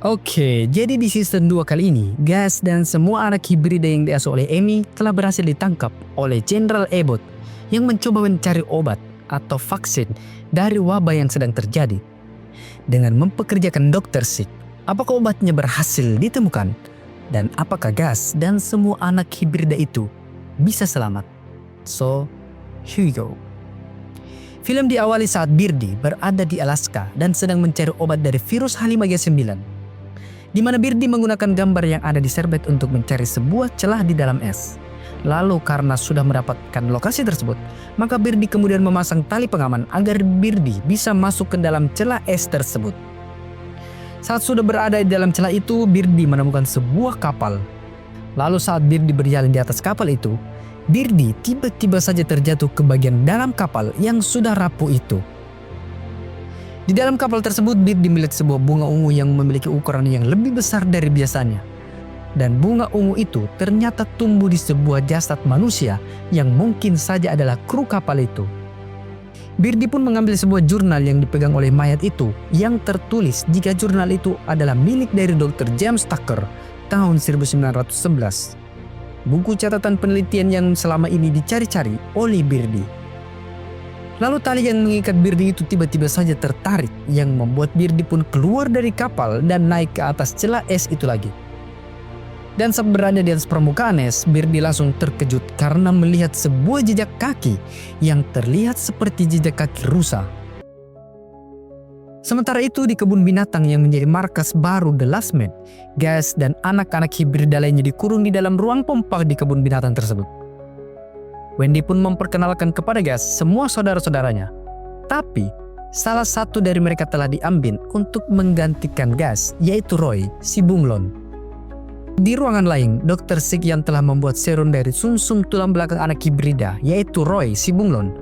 Oke, jadi di season 2 kali ini, Gus dan semua anak hibrida yang diasuh oleh Amy telah berhasil ditangkap oleh Jenderal Abbott yang mencoba mencari obat atau vaksin dari wabah yang sedang terjadi. Dengan mempekerjakan Dr. Sick, apakah obatnya berhasil ditemukan? Dan apakah Gus dan semua anak hibrida itu bisa selamat? So, here we go. Film diawali saat Birdie berada di Alaska dan sedang mencari obat dari virus H5G9. Di mana Birdie menggunakan gambar yang ada di serbet untuk mencari sebuah celah di dalam es. Lalu karena sudah mendapatkan lokasi tersebut, maka Birdie kemudian memasang tali pengaman agar Birdie bisa masuk ke dalam celah es tersebut. Saat sudah berada di dalam celah itu, Birdie menemukan sebuah kapal. Lalu saat Birdie berjalan di atas kapal itu, Birdie tiba-tiba saja terjatuh ke bagian dalam kapal yang sudah rapuh itu. Di dalam kapal tersebut, Birdie melihat sebuah bunga ungu yang memiliki ukuran yang lebih besar dari biasanya. Dan bunga ungu itu ternyata tumbuh di sebuah jasad manusia yang mungkin saja adalah kru kapal itu. Birdie pun mengambil sebuah jurnal yang dipegang oleh mayat itu yang tertulis jika jurnal itu adalah milik dari Dr. James Tucker tahun 1911. Buku catatan penelitian yang selama ini dicari-cari oleh Birdie. Lalu tali yang mengikat Birdie itu tiba-tiba saja tertarik yang membuat Birdie pun keluar dari kapal dan naik ke atas celah es itu lagi. Dan saat berada di atas permukaan es, Birdie langsung terkejut karena melihat sebuah jejak kaki yang terlihat seperti jejak kaki rusa. Sementara itu di kebun binatang yang menjadi markas baru The Last Man, Gus dan anak-anak hibrida lainnya dikurung di dalam ruang pompa di kebun binatang tersebut. Wendy pun memperkenalkan kepada Gus semua saudara-saudaranya. Tapi, salah satu dari mereka telah diambil untuk menggantikan Gus, yaitu Roy, si bunglon. Di ruangan lain, Dr. Sick yang telah membuat serum dari sumsum tulang belakang anak hibrida, yaitu Roy, si bunglon.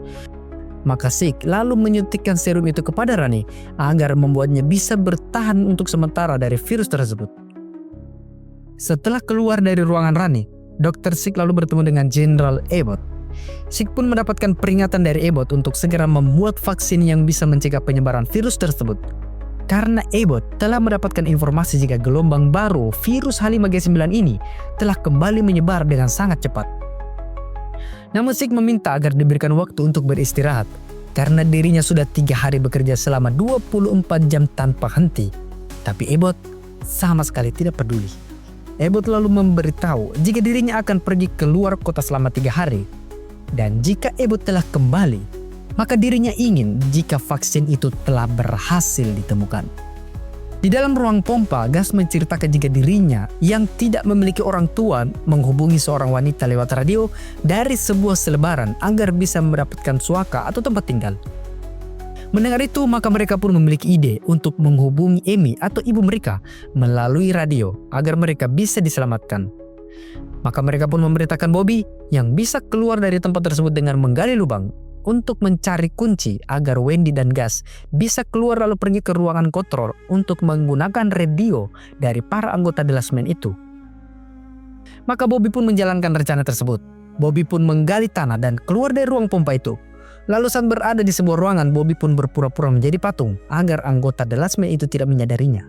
Maka Sick lalu menyuntikkan serum itu kepada Rani agar membuatnya bisa bertahan untuk sementara dari virus tersebut. Setelah keluar dari ruangan Rani, Dr. Sick lalu bertemu dengan Jenderal Abbott. Sick pun mendapatkan peringatan dari Abbott untuk segera membuat vaksin yang bisa mencegah penyebaran virus tersebut. Karena Abbott telah mendapatkan informasi jika gelombang baru virus H5G9 ini telah kembali menyebar dengan sangat cepat. Namun Sick meminta agar diberikan waktu untuk beristirahat karena dirinya sudah 3 hari bekerja selama 24 jam tanpa henti. Tapi Abbott sama sekali tidak peduli. Abbott lalu memberitahu jika dirinya akan pergi keluar kota selama 3 hari. Dan jika Abbott telah kembali, maka dirinya ingin jika vaksin itu telah berhasil ditemukan. Di dalam ruang pompa, Gus menceritakan jika dirinya yang tidak memiliki orang tua menghubungi seorang wanita lewat radio dari sebuah selebaran agar bisa mendapatkan suaka atau tempat tinggal. Mendengar itu, maka mereka pun memiliki ide untuk menghubungi Amy atau ibu mereka melalui radio agar mereka bisa diselamatkan. Maka mereka pun memberitakan Bobby yang bisa keluar dari tempat tersebut dengan menggali lubang untuk mencari kunci agar Wendy dan Gus bisa keluar lalu pergi ke ruangan kontrol untuk menggunakan radio dari para anggota The Last Man itu. Maka Bobby pun menjalankan rencana tersebut. Bobby pun menggali tanah dan keluar dari ruang pompa itu. Lalu saat berada di sebuah ruangan, Bobby pun berpura-pura menjadi patung agar anggota The Last Man itu tidak menyadarinya.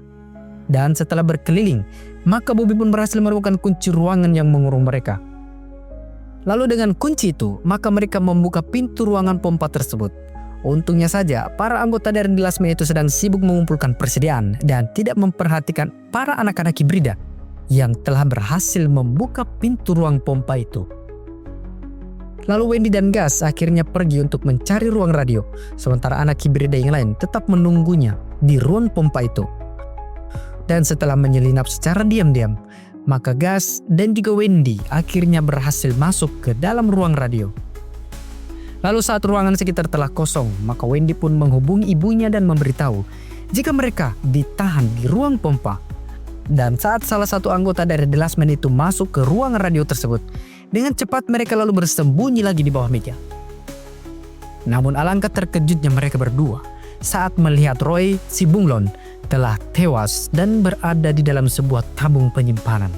Dan setelah berkeliling, maka Bobby pun berhasil menemukan kunci ruangan yang mengurung mereka. Lalu dengan kunci itu, maka mereka membuka pintu ruangan pompa tersebut. Untungnya saja, para anggota dari The Last Man itu sedang sibuk mengumpulkan persediaan dan tidak memperhatikan para anak-anak hibrida yang telah berhasil membuka pintu ruang pompa itu. Lalu Wendy dan Gus akhirnya pergi untuk mencari ruang radio, sementara anak hibrida yang lain tetap menunggunya di ruang pompa itu. Dan setelah menyelinap secara diam-diam, maka Gus dan juga Wendy akhirnya berhasil masuk ke dalam ruang radio. Lalu saat ruangan sekitar telah kosong, maka Wendy pun menghubungi ibunya dan memberitahu jika mereka ditahan di ruang pompa. Dan saat salah satu anggota dari The Last Man itu masuk ke ruang radio tersebut, dengan cepat mereka lalu bersembunyi lagi di bawah meja. Namun alangkah terkejutnya mereka berdua saat melihat Roy, si bunglon, telah tewas dan berada di dalam sebuah tabung penyimpanan.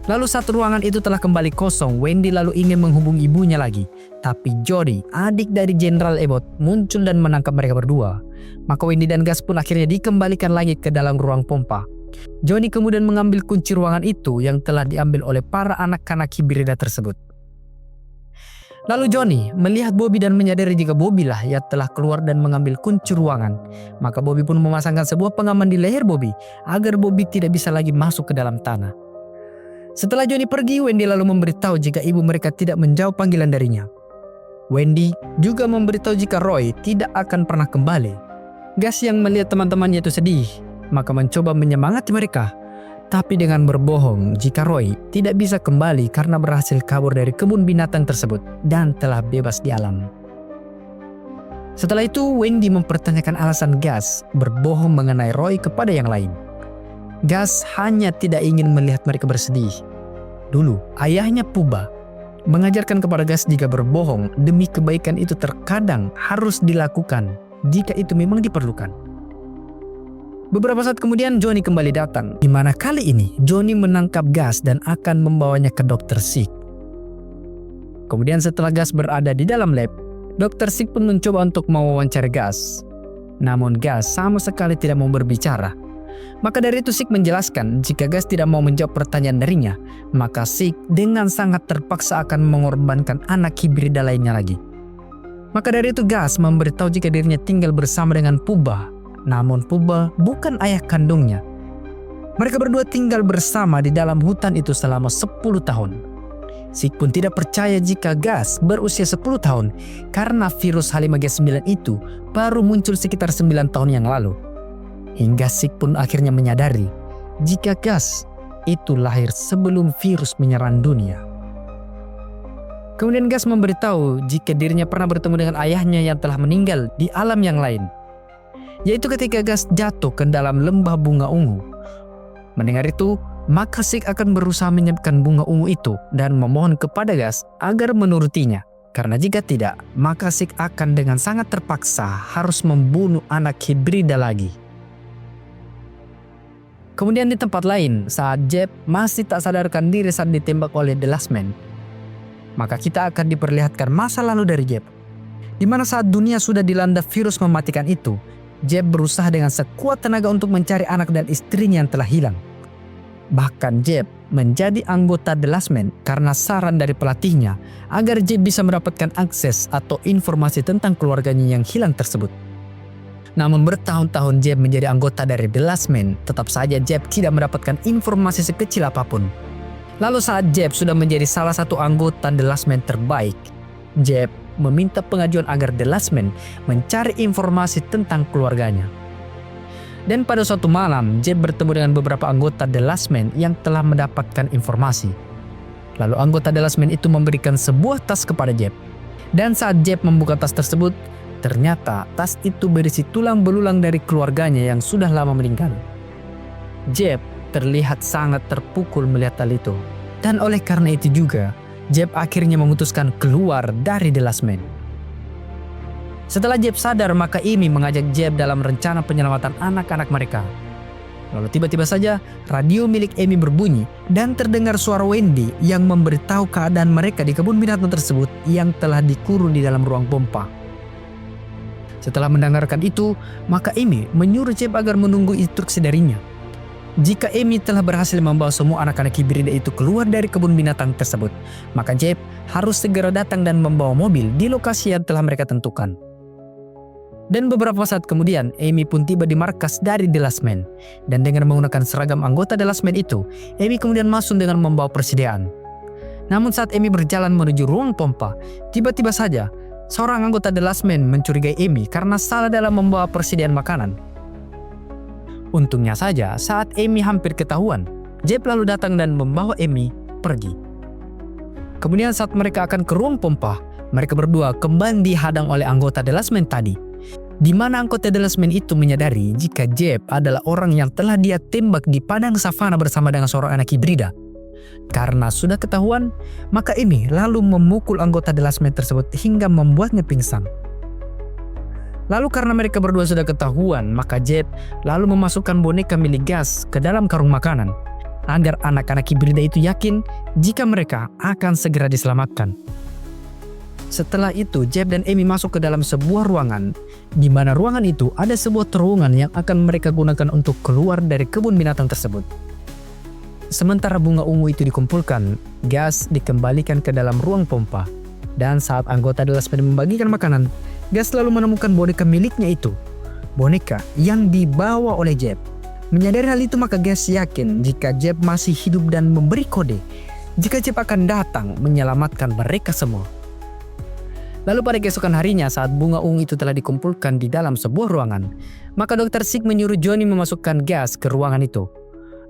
Lalu saat ruangan itu telah kembali kosong, Wendy lalu ingin menghubungi ibunya lagi. Tapi Jody, adik dari Jenderal Abbott, muncul dan menangkap mereka berdua. Maka Wendy dan Gus pun akhirnya dikembalikan lagi ke dalam ruang pompa. Johnny kemudian mengambil kunci ruangan itu yang telah diambil oleh para anak-anak hibrida tersebut. Lalu Johnny melihat Bobby dan menyadari jika Bobby lah yang telah keluar dan mengambil kunci ruangan. Maka Bobby pun memasangkan sebuah pengaman di leher Bobby agar Bobby tidak bisa lagi masuk ke dalam tanah. Setelah Johnny pergi, Wendy lalu memberitahu jika ibu mereka tidak menjawab panggilan darinya. Wendy juga memberitahu jika Roy tidak akan pernah kembali. Gus yang melihat teman-temannya itu sedih, maka mencoba menyemangati mereka. Tapi dengan berbohong jika Roy tidak bisa kembali karena berhasil kabur dari kebun binatang tersebut dan telah bebas di alam. Setelah itu, Wendy mempertanyakan alasan Gus berbohong mengenai Roy kepada yang lain. Gus hanya tidak ingin melihat mereka bersedih. Dulu, ayahnya Puba mengajarkan kepada Gus jika berbohong demi kebaikan itu terkadang harus dilakukan jika itu memang diperlukan. Beberapa saat kemudian Johnny kembali datang, di mana kali ini Johnny menangkap Gus dan akan membawanya ke Dr. Sick. Kemudian setelah Gus berada di dalam lab, Dr. Sick pun mencoba untuk mewawancarai Gus. Namun Gus sama sekali tidak mau berbicara. Maka dari itu Sick menjelaskan jika Gus tidak mau menjawab pertanyaan darinya, maka Sick dengan sangat terpaksa akan mengorbankan anak hibrida lainnya lagi. Maka dari itu Gus memberitahu jika dirinya tinggal bersama dengan Puba, namun Puba bukan ayah kandungnya. Mereka berdua tinggal bersama di dalam hutan itu selama 10 tahun. Sick pun tidak percaya jika Gus berusia 10 tahun karena virus H5G9 itu baru muncul sekitar 9 tahun yang lalu. Hingga Sick pun akhirnya menyadari jika Gus itu lahir sebelum virus menyerang dunia. Kemudian Gus memberitahu jika dirinya pernah bertemu dengan ayahnya yang telah meninggal di alam yang lain, yaitu ketika Gus jatuh ke dalam lembah bunga ungu. Mendengar itu, maka Sick akan berusaha menyiapkan bunga ungu itu dan memohon kepada Gus agar menurutinya. Karena jika tidak, maka Sick akan dengan sangat terpaksa harus membunuh anak hibrida lagi. Kemudian di tempat lain, saat Jeb masih tak sadarkan diri saat ditembak oleh The Last Man, maka kita akan diperlihatkan masa lalu dari Jeb, di mana saat dunia sudah dilanda virus mematikan itu, Jeb berusaha dengan sekuat tenaga untuk mencari anak dan istrinya yang telah hilang. Bahkan Jeb menjadi anggota The Last Man karena saran dari pelatihnya agar Jeb bisa mendapatkan akses atau informasi tentang keluarganya yang hilang tersebut. Namun bertahun-tahun Jeb menjadi anggota dari The Last Man, tetap saja Jeb tidak mendapatkan informasi sekecil apapun. Lalu saat Jeb sudah menjadi salah satu anggota The Last Man terbaik, Jeb meminta pengajuan agar The Last Man mencari informasi tentang keluarganya. Dan pada suatu malam, Jeb bertemu dengan beberapa anggota The Last Man yang telah mendapatkan informasi. Lalu anggota The Last Man itu memberikan sebuah tas kepada Jeb. Dan saat Jeb membuka tas tersebut, ternyata tas itu berisi tulang belulang dari keluarganya yang sudah lama meninggal. Jeb terlihat sangat terpukul melihat hal itu. Dan oleh karena itu juga, Jeb akhirnya memutuskan keluar dari The Last Man. Setelah Jeb sadar, maka Amy mengajak Jeb dalam rencana penyelamatan anak-anak mereka. Lalu tiba-tiba saja radio milik Amy berbunyi dan terdengar suara Wendy yang memberitahu keadaan mereka di kebun binatang tersebut yang telah dikurung di dalam ruang pompa. Setelah mendengarkan itu, maka Amy menyuruh Jeb agar menunggu instruksi darinya. Jika Amy telah berhasil membawa semua anak-anak hibrida itu keluar dari kebun binatang tersebut, maka Jeb harus segera datang dan membawa mobil di lokasi yang telah mereka tentukan. Dan beberapa saat kemudian, Amy pun tiba di markas dari The Last Man. Dan dengan menggunakan seragam anggota The Last Man itu, Amy kemudian masuk dengan membawa persediaan. Namun saat Amy berjalan menuju ruang pompa, tiba-tiba saja seorang anggota The Last Man mencurigai Amy karena salah dalam membawa persediaan makanan. Untungnya saja, saat Amy hampir ketahuan, Jeb lalu datang dan membawa Amy pergi. Kemudian saat mereka akan ke ruang pompa, mereka berdua kembali dihadang oleh anggota The Last Man tadi, di mana anggota The Last Man itu menyadari jika Jeb adalah orang yang telah dia tembak di padang savana bersama dengan seorang anak hibrida. Karena sudah ketahuan, maka Amy lalu memukul anggota The Last Man tersebut hingga membuatnya pingsan. Lalu karena mereka berdua sudah ketahuan, maka Jeb lalu memasukkan boneka milik Gus ke dalam karung makanan. agar anak-anak hibrida itu yakin jika mereka akan segera diselamatkan. Setelah itu, Jeb dan Amy masuk ke dalam sebuah ruangan, di mana ruangan itu ada sebuah terowongan yang akan mereka gunakan untuk keluar dari kebun binatang tersebut. Sementara bunga ungu itu dikumpulkan, Gus dikembalikan ke dalam ruang pompa. Dan saat anggota The Last Man membagikan makanan, Gus lalu menemukan boneka miliknya itu. Boneka yang dibawa oleh Jeb. Menyadari hal itu, maka Gus yakin jika Jeb masih hidup dan memberi kode jika Jeb akan datang menyelamatkan mereka semua. Lalu pada keesokan harinya, saat bunga ungu itu telah dikumpulkan di dalam sebuah ruangan, maka Dr. Sick menyuruh Johnny memasukkan Gus ke ruangan itu.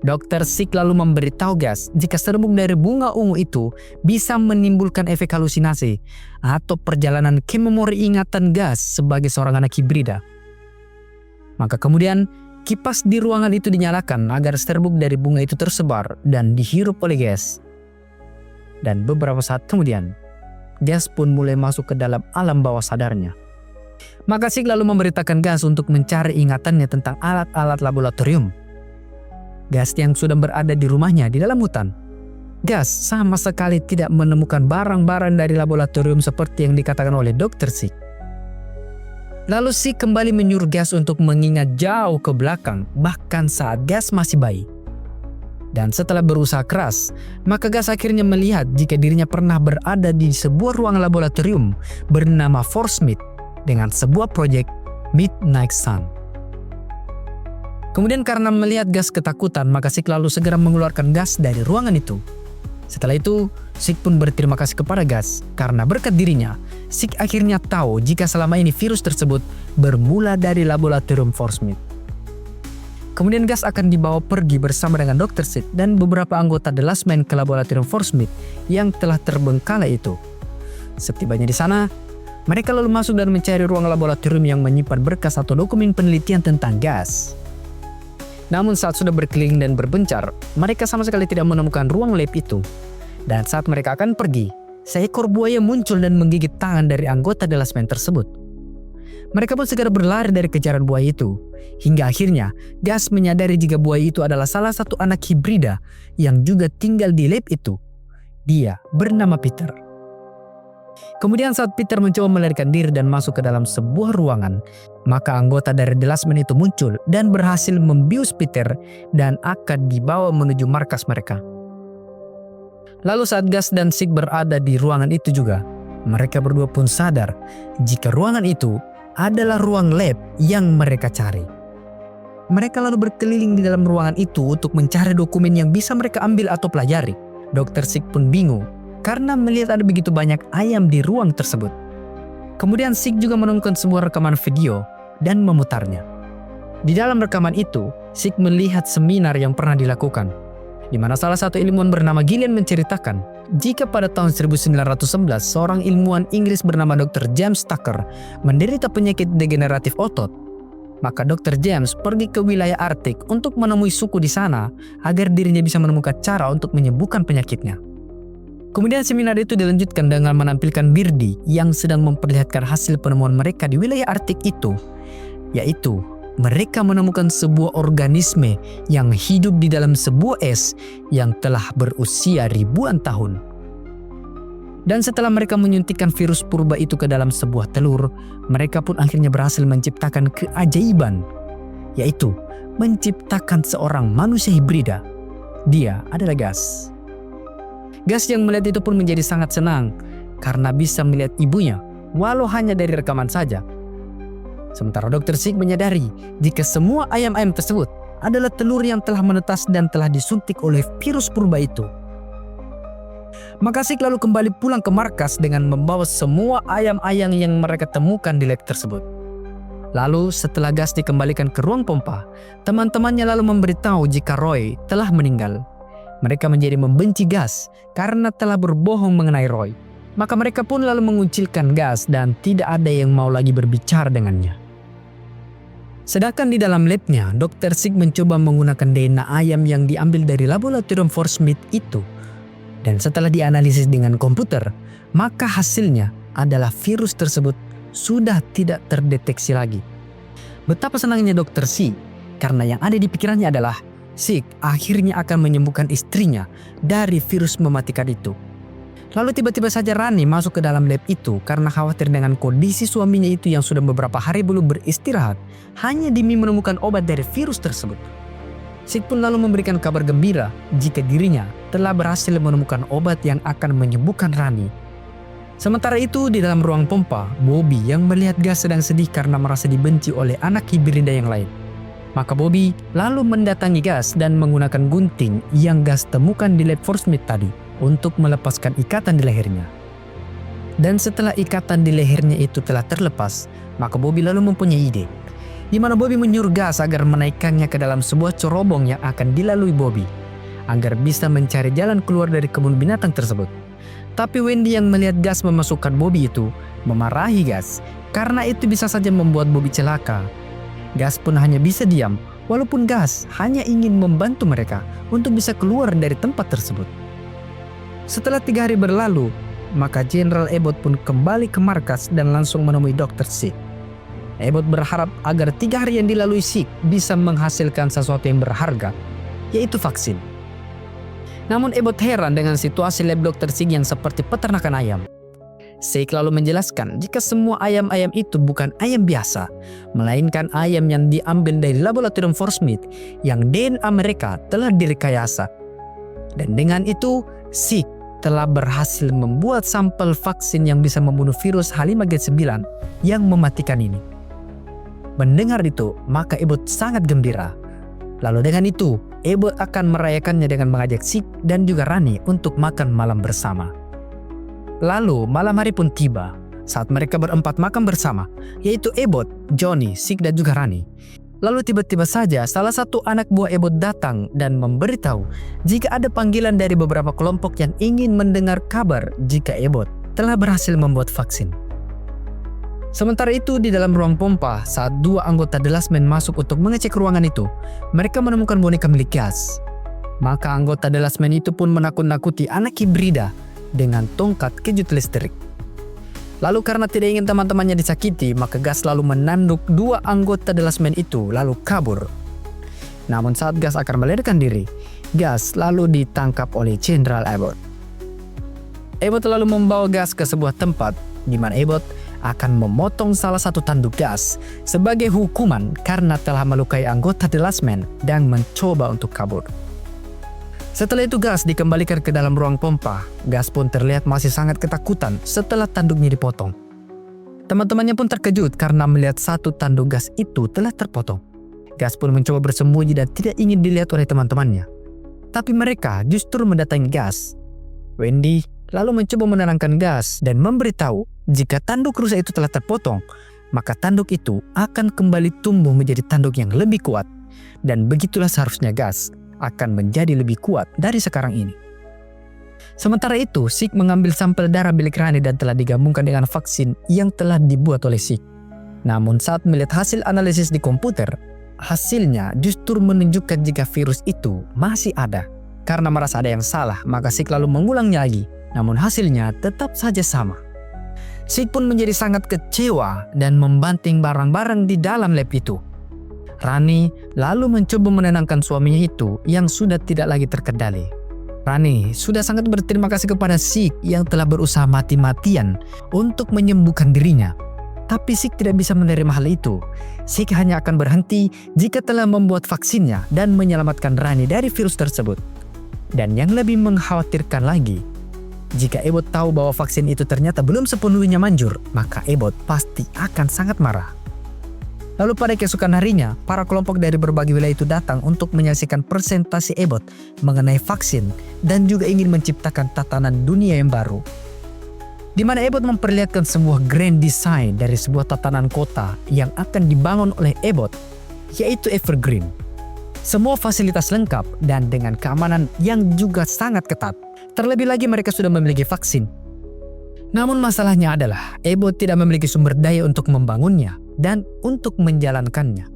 Dr. Sick lalu memberitahu Gus jika serbuk dari bunga ungu itu bisa menimbulkan efek halusinasi atau perjalanan ke memori ingatan Gus sebagai seorang anak hibrida. Maka kemudian kipas di ruangan itu dinyalakan agar serbuk dari bunga itu tersebar dan dihirup oleh Gus. Dan beberapa saat kemudian, Gus pun mulai masuk ke dalam alam bawah sadarnya. Maka Sick lalu memberitakan Gus untuk mencari ingatannya tentang alat-alat laboratorium. Gus yang sudah berada di rumahnya di dalam hutan. Gus sama sekali tidak menemukan barang-barang dari laboratorium seperti yang dikatakan oleh Dr. Sick. Lalu Sick kembali menyuruh Gus untuk mengingat jauh ke belakang, bahkan saat Gus masih bayi. Dan setelah berusaha keras, maka Gus akhirnya melihat jika dirinya pernah berada di sebuah ruang laboratorium bernama Forsmith dengan sebuah proyek Midnight Sun. Kemudian karena melihat Gus ketakutan, maka Sick lalu segera mengeluarkan Gus dari ruangan itu. Setelah itu, Sick pun berterima kasih kepada Gus karena berkat dirinya, Sick akhirnya tahu jika selama ini virus tersebut bermula dari laboratorium Forsmith. Kemudian Gus akan dibawa pergi bersama dengan Dr. Sick dan beberapa anggota The Last Man ke laboratorium Forsmith yang telah terbengkalai itu. Setibanya di sana, mereka lalu masuk dan mencari ruang laboratorium yang menyimpan berkas atau dokumen penelitian tentang Gus. Namun saat sudah berkeliling dan berbencar, mereka sama sekali tidak menemukan ruang lab itu. Dan saat mereka akan pergi, seekor buaya muncul dan menggigit tangan dari anggota The Last Man tersebut. Mereka pun segera berlari dari kejaran buaya itu. Hingga akhirnya, Gus menyadari jika buaya itu adalah salah satu anak hibrida yang juga tinggal di lab itu. Dia bernama Peter. Kemudian saat Peter mencoba melarikan diri dan masuk ke dalam sebuah ruangan, maka anggota dari The Last Man itu muncul dan berhasil membius Peter dan akan dibawa menuju markas mereka. Lalu saat Gus dan Sick berada di ruangan itu juga, mereka berdua pun sadar jika ruangan itu adalah ruang lab yang mereka cari. Mereka lalu berkeliling di dalam ruangan itu untuk mencari dokumen yang bisa mereka ambil atau pelajari. Dr. Sick pun bingung karena melihat ada begitu banyak ayam di ruang tersebut. Kemudian Sick juga menemukan sebuah rekaman video dan memutarnya. Di dalam rekaman itu, Sick melihat seminar yang pernah dilakukan, di mana salah satu ilmuwan bernama Gillian menceritakan jika pada tahun 1911 seorang ilmuwan Inggris bernama Dr. James Tucker menderita penyakit degeneratif otot, maka Dr. James pergi ke wilayah Arktik untuk menemui suku di sana agar dirinya bisa menemukan cara untuk menyembuhkan penyakitnya. Kemudian seminar itu dilanjutkan dengan menampilkan Birdie yang sedang memperlihatkan hasil penemuan mereka di wilayah Arktik itu, yaitu mereka menemukan sebuah organisme yang hidup di dalam sebuah es yang telah berusia ribuan tahun. Dan setelah mereka menyuntikkan virus purba itu ke dalam sebuah telur, mereka pun akhirnya berhasil menciptakan keajaiban, yaitu menciptakan seorang manusia hibrida. Dia adalah Gus. Gus yang melihat itu pun menjadi sangat senang karena bisa melihat ibunya, walau hanya dari rekaman saja. Sementara Dr. Sick menyadari jika semua ayam-ayam tersebut adalah telur yang telah menetas dan telah disuntik oleh virus purba itu. Maka Sick lalu kembali pulang ke markas dengan membawa semua ayam-ayam yang mereka temukan di lab tersebut. Lalu setelah Gus dikembalikan ke ruang pompa, teman-temannya lalu memberitahu jika Roy telah meninggal. Mereka menjadi membenci Gus karena telah berbohong mengenai Roy. Maka mereka pun lalu mengucilkan Gus dan tidak ada yang mau lagi berbicara dengannya. Sedangkan di dalam labnya, Dr. Sick mencoba menggunakan DNA ayam yang diambil dari laboratorium Forsmith itu. Dan setelah dianalisis dengan komputer, maka hasilnya adalah virus tersebut sudah tidak terdeteksi lagi. Betapa senangnya Dr. Sick, karena yang ada di pikirannya adalah Sik akhirnya akan menyembuhkan istrinya dari virus mematikan itu. Lalu tiba-tiba saja Rani masuk ke dalam lab itu karena khawatir dengan kondisi suaminya itu yang sudah beberapa hari belum beristirahat hanya demi menemukan obat dari virus tersebut. Sik pun lalu memberikan kabar gembira jika dirinya telah berhasil menemukan obat yang akan menyembuhkan Rani. Sementara itu di dalam ruang pompa, Bobby yang melihat Gas sedang sedih karena merasa dibenci oleh anak hibridnya yang lain. Maka Bobby lalu mendatangi Gas dan menggunakan gunting yang Gas temukan di lab Force-Smith tadi untuk melepaskan ikatan di lehernya. Dan setelah ikatan di lehernya itu telah terlepas, maka Bobby lalu mempunyai ide, di mana Bobby menyuruh Gas agar menaikkannya ke dalam sebuah cerobong yang akan dilalui Bobby, agar bisa mencari jalan keluar dari kebun binatang tersebut. Tapi Wendy yang melihat Gas memasukkan Bobby itu, memarahi Gas, karena itu bisa saja membuat Bobby celaka. Gas pun hanya bisa diam, walaupun Gas hanya ingin membantu mereka untuk bisa keluar dari tempat tersebut. Setelah 3 hari berlalu, maka Jenderal Abbott pun kembali ke markas dan langsung menemui Dr. Sik. Abbott berharap agar 3 hari yang dilalui Sik bisa menghasilkan sesuatu yang berharga, yaitu vaksin. Namun Abbott heran dengan situasi lab Dr. Sik yang seperti peternakan ayam. Sik lalu menjelaskan jika semua ayam-ayam itu bukan ayam biasa, melainkan ayam yang diambil dari laboratorium Force-Smith yang DNA mereka telah direkayasa. Dan dengan itu, Sik telah berhasil membuat sampel vaksin yang bisa membunuh virus H5N9 yang mematikan ini. Mendengar itu, maka Abbott sangat gembira. Lalu dengan itu, Abbott akan merayakannya dengan mengajak Sik dan juga Rani untuk makan malam bersama. Lalu malam hari pun tiba saat mereka berempat makan bersama, yaitu Abbott, Johnny, Sik dan juga Rani. Lalu tiba-tiba saja salah satu anak buah Abbott datang dan memberitahu jika ada panggilan dari beberapa kelompok yang ingin mendengar kabar jika Abbott telah berhasil membuat vaksin. Sementara itu di dalam ruang pompa, saat 2 anggota The Last Man masuk untuk mengecek ruangan itu, mereka menemukan boneka milik Gas. Maka anggota The Last Man itu pun menakut-nakuti anak hibrida dengan tongkat kejut listrik. Lalu karena tidak ingin teman-temannya disakiti, maka Gas lalu menanduk 2 anggota The Last Man itu lalu kabur. Namun saat Gas akan melarikan diri, Gas lalu ditangkap oleh Jenderal Abbott. Abbott lalu membawa Gas ke sebuah tempat di mana Abbott akan memotong salah satu tanduk Gas sebagai hukuman karena telah melukai anggota The Last Man dan mencoba untuk kabur. Setelah itu Gas dikembalikan ke dalam ruang pompa. Gas pun terlihat masih sangat ketakutan setelah tanduknya dipotong. Teman-temannya pun terkejut karena melihat satu tanduk Gas itu telah terpotong. Gas pun mencoba bersembunyi dan tidak ingin dilihat oleh teman-temannya. Tapi mereka justru mendatangi Gas. Wendy lalu mencoba menenangkan Gas dan memberitahu jika tanduk rusa itu telah terpotong, maka tanduk itu akan kembali tumbuh menjadi tanduk yang lebih kuat. Dan begitulah seharusnya Gas akan menjadi lebih kuat dari sekarang ini. Sementara itu, Sik mengambil sampel darah milik Rani dan telah digabungkan dengan vaksin yang telah dibuat oleh Sik. Namun saat melihat hasil analisis di komputer, hasilnya justru menunjukkan jika virus itu masih ada. Karena merasa ada yang salah, maka Sik lalu mengulangnya lagi. Namun hasilnya tetap saja sama. Sik pun menjadi sangat kecewa dan membanting barang-barang di dalam lab itu. Rani lalu mencoba menenangkan suaminya itu yang sudah tidak lagi terkendali. Rani sudah sangat berterima kasih kepada Sik yang telah berusaha mati-matian untuk menyembuhkan dirinya. Tapi Sik tidak bisa menerima hal itu. Sik hanya akan berhenti jika telah membuat vaksinnya dan menyelamatkan Rani dari virus tersebut. Dan yang lebih mengkhawatirkan lagi, jika Abbott tahu bahwa vaksin itu ternyata belum sepenuhnya manjur, maka Abbott pasti akan sangat marah. Lalu pada keesokan harinya, para kelompok dari berbagai wilayah itu datang untuk menyaksikan presentasi Abbott mengenai vaksin dan juga ingin menciptakan tatanan dunia yang baru. Di mana Abbott memperlihatkan sebuah grand design dari sebuah tatanan kota yang akan dibangun oleh Abbott, yaitu Evergreen. Semua fasilitas lengkap dan dengan keamanan yang juga sangat ketat. Terlebih lagi mereka sudah memiliki vaksin. Namun masalahnya adalah Abbott tidak memiliki sumber daya untuk membangunnya dan untuk menjalankannya.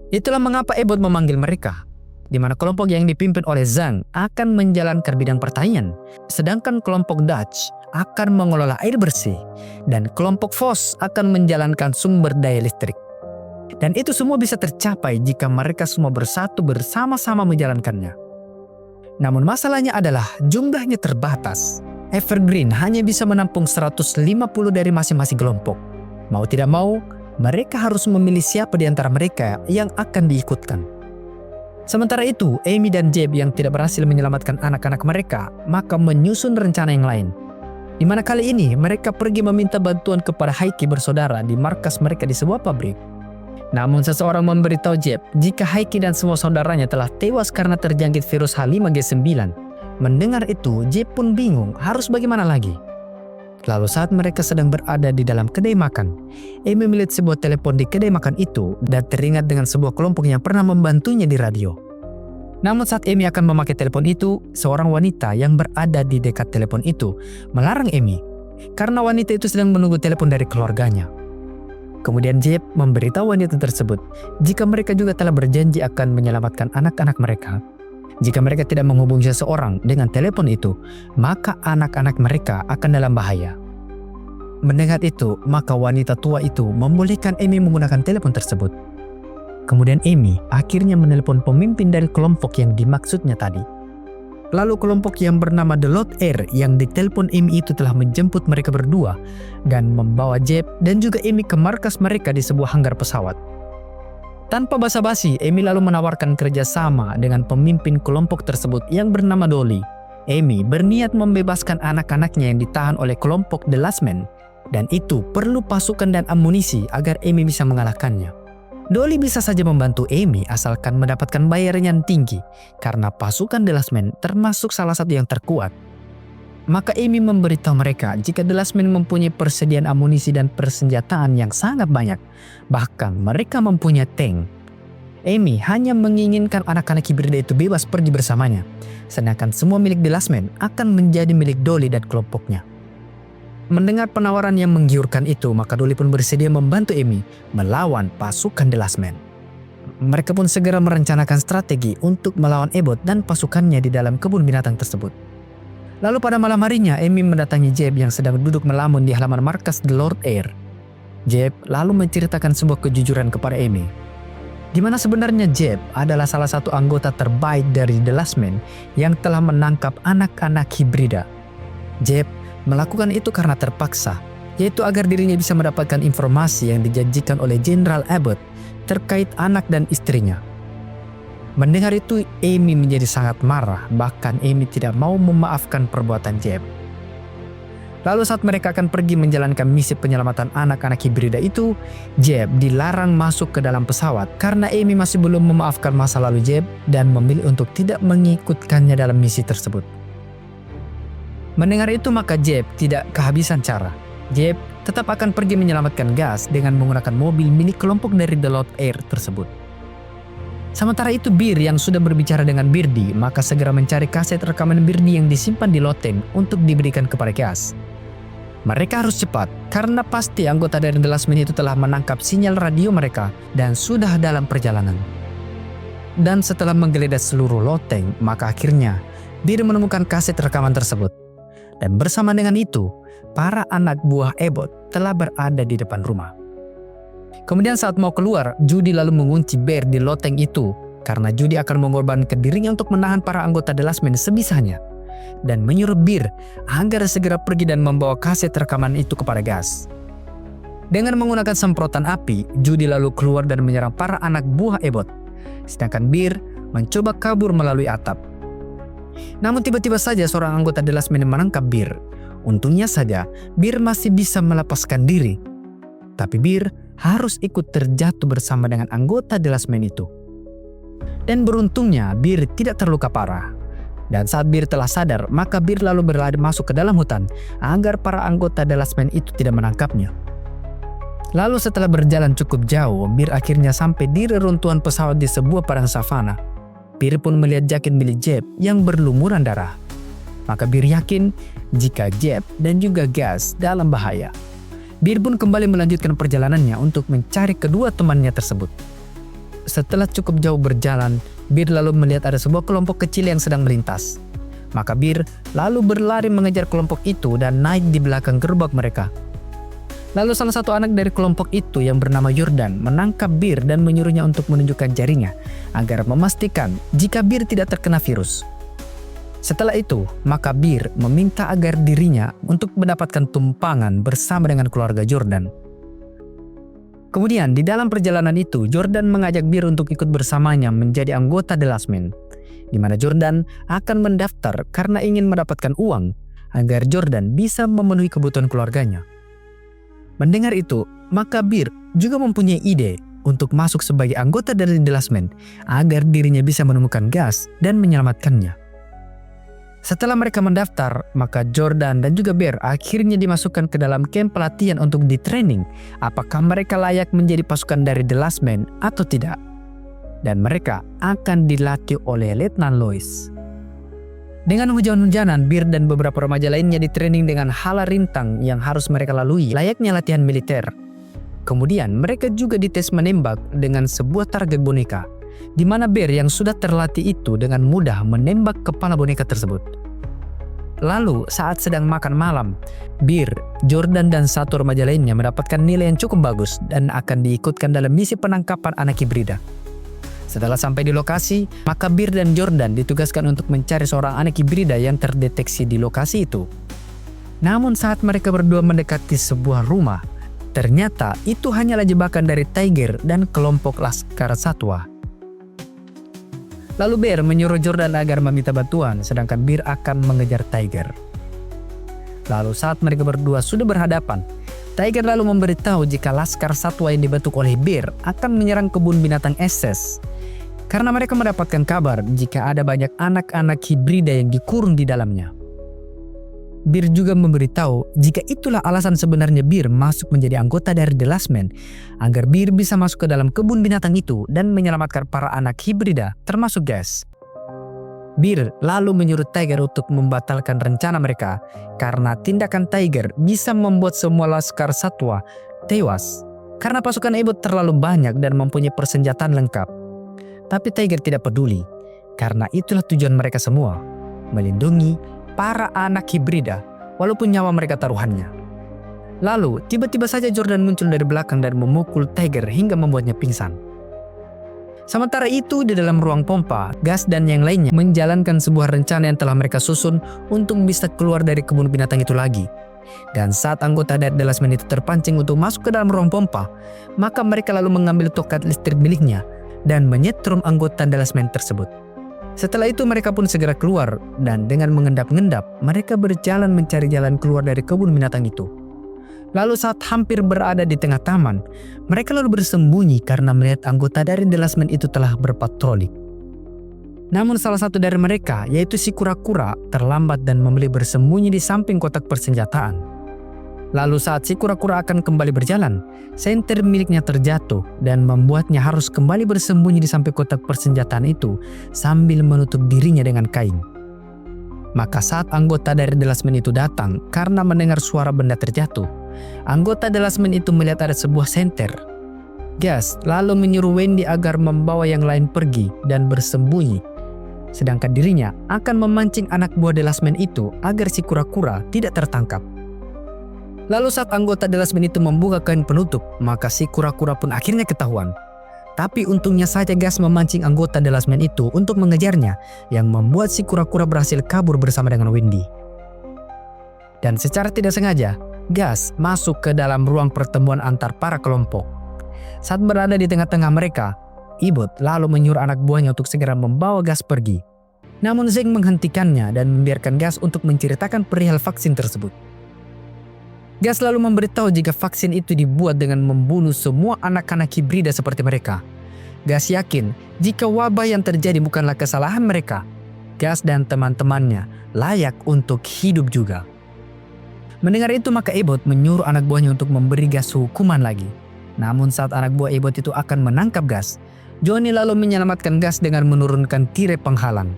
Itulah mengapa Abbott memanggil mereka, di mana kelompok yang dipimpin oleh Zhang akan menjalankan bidang pertanian, sedangkan kelompok Dutch akan mengelola air bersih, dan kelompok Voss akan menjalankan sumber daya listrik. Dan itu semua bisa tercapai jika mereka semua bersatu bersama-sama menjalankannya. Namun masalahnya adalah jumlahnya terbatas. Evergreen hanya bisa menampung 150 dari masing-masing kelompok. Mau tidak mau, mereka harus memilih siapa di antara mereka yang akan diikutkan. Sementara itu, Amy dan Jeb yang tidak berhasil menyelamatkan anak-anak mereka, maka menyusun rencana yang lain. Di mana kali ini mereka pergi meminta bantuan kepada Heike bersaudara di markas mereka di sebuah pabrik. Namun seseorang memberitahu Jeb jika Heike dan semua saudaranya telah tewas karena terjangkit virus H5G9. Mendengar itu, Jeb pun bingung harus bagaimana lagi. Lalu saat mereka sedang berada di dalam kedai makan, Amy melihat sebuah telepon di kedai makan itu dan teringat dengan sebuah kelompok yang pernah membantunya di radio. Namun saat Amy akan memakai telepon itu, seorang wanita yang berada di dekat telepon itu melarang Amy karena wanita itu sedang menunggu telepon dari keluarganya. Kemudian Jeb memberitahu wanita tersebut jika mereka juga telah berjanji akan menyelamatkan anak-anak mereka. Jika mereka tidak menghubungi seseorang dengan telepon itu, maka anak-anak mereka akan dalam bahaya. Mendengar itu, maka wanita tua itu membolehkan Amy menggunakan telepon tersebut. Kemudian Amy akhirnya menelpon pemimpin dari kelompok yang dimaksudnya tadi. Lalu kelompok yang bernama The Lot Air yang ditelepon Amy itu telah menjemput mereka berdua dan membawa Jeb dan juga Amy ke markas mereka di sebuah hanggar pesawat. Tanpa basa-basi, Amy lalu menawarkan kerjasama dengan pemimpin kelompok tersebut yang bernama Dolly. Amy berniat membebaskan anak-anaknya yang ditahan oleh kelompok The Last Man, dan itu perlu pasukan dan amunisi agar Amy bisa mengalahkannya. Dolly bisa saja membantu Amy asalkan mendapatkan bayaran yang tinggi karena pasukan The Last Man termasuk salah satu yang terkuat. Maka Amy memberitahu mereka jika The Last Man mempunyai persediaan amunisi dan persenjataan yang sangat banyak. Bahkan mereka mempunyai tank. Amy hanya menginginkan anak-anak hibrida itu bebas pergi bersamanya. Sedangkan semua milik The Last Man akan menjadi milik Dolly dan kelompoknya. Mendengar penawaran yang menggiurkan itu, maka Dolly pun bersedia membantu Amy melawan pasukan The Last Man. Mereka pun segera merencanakan strategi untuk melawan Abbott dan pasukannya di dalam kebun binatang tersebut. Lalu pada malam harinya, Amy mendatangi Jeb yang sedang duduk melamun di halaman markas The Lord Air. Jeb lalu menceritakan sebuah kejujuran kepada Amy, di mana sebenarnya Jeb adalah salah satu anggota terbaik dari The Last Man yang telah menangkap anak-anak hibrida. Jeb melakukan itu karena terpaksa, yaitu agar dirinya bisa mendapatkan informasi yang dijanjikan oleh Jenderal Abbott terkait anak dan istrinya. Mendengar itu, Amy menjadi sangat marah, bahkan Amy tidak mau memaafkan perbuatan Jeb. Lalu saat mereka akan pergi menjalankan misi penyelamatan anak-anak hibrida itu, Jeb dilarang masuk ke dalam pesawat karena Amy masih belum memaafkan masa lalu Jeb dan memilih untuk tidak mengikutkannya dalam misi tersebut. Mendengar itu, maka Jeb tidak kehabisan cara. Jeb tetap akan pergi menyelamatkan Gas dengan menggunakan mobil milik kelompok dari The Lot Air tersebut. Sementara itu, Bir yang sudah berbicara dengan Birdie maka segera mencari kaset rekaman Birdie yang disimpan di loteng untuk diberikan kepada Gas. Mereka harus cepat karena pasti anggota dari The Last Man itu telah menangkap sinyal radio mereka dan sudah dalam perjalanan. Dan setelah menggeledah seluruh loteng, maka akhirnya Bir menemukan kaset rekaman tersebut. Dan bersama dengan itu, para anak buah Abbott telah berada di depan rumah. Kemudian saat mau keluar, Judy lalu mengunci Bear di loteng itu karena Judy akan mengorbankan dirinya untuk menahan para anggota The Last Man sebisanya dan menyuruh Bir agar segera pergi dan membawa kaset rekaman itu kepada Gas. Dengan menggunakan semprotan api, Judy lalu keluar dan menyerang para anak buah Abbott, sedangkan Bir mencoba kabur melalui atap. Namun tiba-tiba saja seorang anggota The Last Man menangkap Bir. Untungnya saja Bir masih bisa melepaskan diri. Tapi Bir harus ikut terjatuh bersama dengan anggota The Last Man itu. Dan beruntungnya Bir tidak terluka parah. Dan saat Bir telah sadar, maka Bir lalu berlari masuk ke dalam hutan agar para anggota The Last Man itu tidak menangkapnya. Lalu setelah berjalan cukup jauh, Bir akhirnya sampai di reruntuhan pesawat di sebuah padang savana. Bir pun melihat jaket milik Jeb yang berlumuran darah. Maka Bir yakin jika Jeb dan juga Gas dalam bahaya. Bir pun kembali melanjutkan perjalanannya untuk mencari kedua temannya tersebut. Setelah cukup jauh berjalan, Bir lalu melihat ada sebuah kelompok kecil yang sedang melintas. Maka Bir lalu berlari mengejar kelompok itu dan naik di belakang gerbong mereka. Lalu salah satu anak dari kelompok itu yang bernama Jordan menangkap Bir dan menyuruhnya untuk menunjukkan jarinya agar memastikan jika Bir tidak terkena virus. Setelah itu, maka Bir meminta agar dirinya untuk mendapatkan tumpangan bersama dengan keluarga Jordan. Kemudian di dalam perjalanan itu, Jordan mengajak Bir untuk ikut bersamanya menjadi anggota The Last Man, di mana Jordan akan mendaftar karena ingin mendapatkan uang agar Jordan bisa memenuhi kebutuhan keluarganya. Mendengar itu, maka Bir juga mempunyai ide untuk masuk sebagai anggota dari The Last Man agar dirinya bisa menemukan gas dan menyelamatkannya. Setelah mereka mendaftar, maka Jordan dan juga Bir akhirnya dimasukkan ke dalam camp pelatihan untuk di-training apakah mereka layak menjadi pasukan dari The Last Man atau tidak. Dan mereka akan dilatih oleh Letnan Lois. Dengan hujan-hujanan, Bir dan beberapa remaja lainnya di-training dengan hala rintang yang harus mereka lalui layaknya latihan militer. Kemudian mereka juga dites menembak dengan sebuah target boneka, di mana Bir yang sudah terlatih itu dengan mudah menembak kepala boneka tersebut. Lalu saat sedang makan malam, Bir, Jordan dan satu remaja lainnya mendapatkan nilai yang cukup bagus dan akan diikutkan dalam misi penangkapan anak hibrida. Setelah sampai di lokasi, maka Bir dan Jordan ditugaskan untuk mencari seorang anak hibrida yang terdeteksi di lokasi itu. Namun saat mereka berdua mendekati sebuah rumah, ternyata itu hanyalah jebakan dari Tiger dan kelompok Laskar Satwa. Lalu Bir menyuruh Jordan agar meminta bantuan, sedangkan Bir akan mengejar Tiger. Lalu saat mereka berdua sudah berhadapan, Tiger lalu memberitahu jika Laskar Satwa yang dibentuk oleh Bir akan menyerang kebun binatang Esses. Karena mereka mendapatkan kabar jika ada banyak anak-anak hibrida yang dikurung di dalamnya. Bir juga memberitahu jika itulah alasan sebenarnya Bir masuk menjadi anggota dari The Last Man, agar Bir bisa masuk ke dalam kebun binatang itu dan menyelamatkan para anak hibrida termasuk Gas. Bir lalu menyuruh Tiger untuk membatalkan rencana mereka karena tindakan Tiger bisa membuat semua Laskar Satwa tewas karena pasukan Ebot terlalu banyak dan mempunyai persenjataan lengkap. Tapi Tiger tidak peduli karena itulah tujuan mereka semua, melindungi para anak hibrida walaupun nyawa mereka taruhannya. Lalu tiba-tiba saja Jordan muncul dari belakang dan memukul Tiger hingga membuatnya pingsan. Sementara itu di dalam ruang pompa, Gas dan yang lainnya menjalankan sebuah rencana yang telah mereka susun untuk bisa keluar dari kebun binatang itu lagi. Dan saat anggota dari The Last Man itu terpancing untuk masuk ke dalam ruang pompa, maka mereka lalu mengambil tongkat listrik miliknya dan menyetrum anggota The Last Man tersebut. Setelah itu mereka pun segera keluar dan dengan mengendap-endap mereka berjalan mencari jalan keluar dari kebun binatang itu. Lalu saat hampir berada di tengah taman, mereka lalu bersembunyi karena melihat anggota dari The Last Man itu telah berpatroli. Namun salah satu dari mereka, yaitu si kura-kura, terlambat dan memilih bersembunyi di samping kotak persenjataan. Lalu saat si kura-kura akan kembali berjalan, senter miliknya terjatuh dan membuatnya harus kembali bersembunyi di samping kotak persenjataan itu sambil menutup dirinya dengan kain. Maka saat anggota dari The Last Man itu datang karena mendengar suara benda terjatuh, anggota The Last Man itu melihat ada sebuah senter. Gas lalu menyuruh Wendy agar membawa yang lain pergi dan bersembunyi, sedangkan dirinya akan memancing anak buah The Last Man itu agar si kura-kura tidak tertangkap. Lalu saat anggota The Last Man itu membuka kain penutup, maka si kura-kura pun akhirnya ketahuan. Tapi untungnya saja Gas memancing anggota The Last Man itu untuk mengejarnya, yang membuat si kura-kura berhasil kabur bersama dengan Wendy. Dan secara tidak sengaja, Gas masuk ke dalam ruang pertemuan antar para kelompok. Saat berada di tengah-tengah mereka, Ebot lalu menyuruh anak buahnya untuk segera membawa Gas pergi. Namun Zeng menghentikannya dan membiarkan Gas untuk menceritakan perihal vaksin tersebut. Gas lalu memberitahu jika vaksin itu dibuat dengan membunuh semua anak-anak hibrida seperti mereka. Gas yakin jika wabah yang terjadi bukanlah kesalahan mereka. Gas dan teman-temannya layak untuk hidup juga. Mendengar itu maka Ebot menyuruh anak buahnya untuk memberi Gas hukuman lagi. Namun saat anak buah Ebot itu akan menangkap Gas, Johnny lalu menyelamatkan Gas dengan menurunkan tirai penghalang.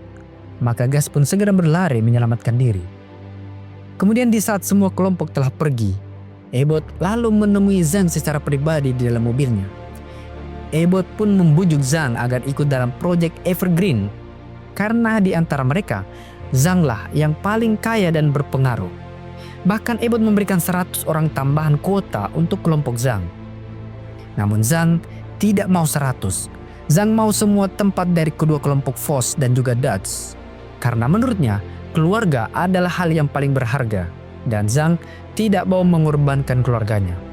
Maka Gas pun segera berlari menyelamatkan diri. Kemudian di saat semua kelompok telah pergi, Ebot lalu menemui Zhang secara pribadi di dalam mobilnya. Ebot pun membujuk Zhang agar ikut dalam proyek Evergreen karena di antara mereka, Zhang lah yang paling kaya dan berpengaruh. Bahkan Ebot memberikan 100 orang tambahan kuota untuk kelompok Zhang. Namun Zhang tidak mau 100. Zhang mau semua tempat dari kedua kelompok Voss dan juga Dutch. Karena menurutnya, keluarga adalah hal yang paling berharga. Dan Zhang tidak mau mengorbankan keluarganya.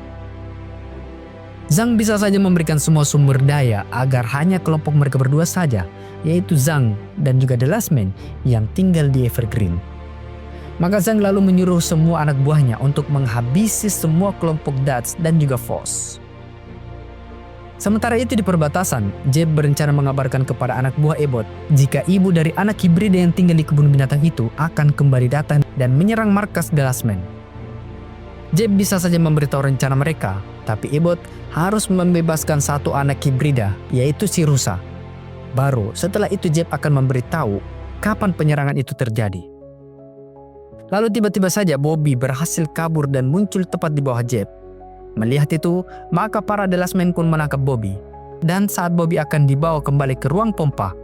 Zhang bisa saja memberikan semua sumber daya agar hanya kelompok mereka berdua saja, yaitu Zhang dan juga The Last Man yang tinggal di Evergreen. Maka Zhang lalu menyuruh semua anak buahnya untuk menghabisi semua kelompok Dutch dan juga Voss. Sementara itu di perbatasan, Jeb berencana mengabarkan kepada anak buah Ebot jika ibu dari anak hibrida yang tinggal di kebun binatang itu akan kembali datang dan menyerang markas The Last Man. Jeb bisa saja memberitahu rencana mereka, tapi Ebot harus membebaskan satu anak hibrida, yaitu si Rusa. Baru setelah itu Jeb akan memberitahu kapan penyerangan itu terjadi. Lalu tiba-tiba saja Bobby berhasil kabur dan muncul tepat di bawah Jeb. Melihat itu, maka para The Last Man pun menangkap Bobby. Dan saat Bobby akan dibawa kembali ke ruang pompa,